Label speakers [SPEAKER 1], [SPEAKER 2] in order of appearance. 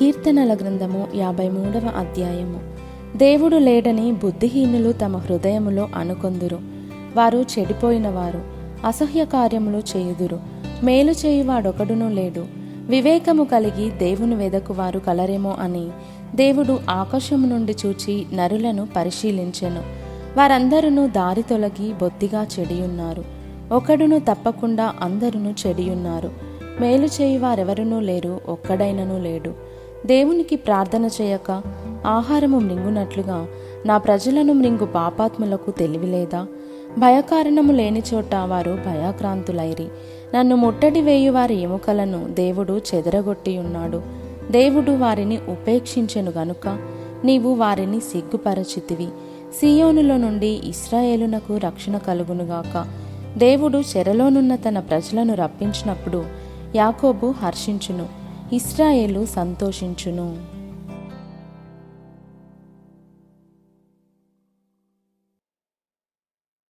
[SPEAKER 1] కీర్తనల గ్రంథము 53వ అధ్యాయము. దేవుడు లేడని బుద్ధిహీనులు తమ హృదయములో అనుకొందురు. వారు చెడిపోయినవారు, అసహ్య కార్యములు చేయుదురు. మేలు చేయువాడొకడునూ లేడు. వివేకము కలిగి దేవుని వెదకువారు కలరేమో అని దేవుడు ఆకాశము నుండి చూచి నరులను పరిశీలించెను. వారందరూ దారి తొలగి బొత్తిగా చెడియున్నారు. ఒకడును తప్పకుండా అందరును చెడియున్నారు. మేలు చేయువారెవరునూ లేరు, ఒక్కడైనను లేడు. దేవునికి ప్రార్థన చేయక ఆహారము మృంగునట్లుగా నా ప్రజలను మృంగు పాపాత్ములకు తెలివిలేదా? భయకారణము లేని చోట వారు భయాక్రాంతులైరి. నన్ను ముట్టడి వేయు వారి ఎముకలను దేవుడు చెదరగొట్టి ఉన్నాడు. దేవుడు వారిని ఉపేక్షించెను గనుక నీవు వారిని సిగ్గుపరచితివి. సీయోనులో నుండి ఇశ్రాయేలునకు రక్షణ కలుగునుగాక. దేవుడు చెరలోనున్న తన ప్రజలను రప్పించినప్పుడు యాకోబు హర్షించును, ఇశ్రాయేలు సంతోషించును.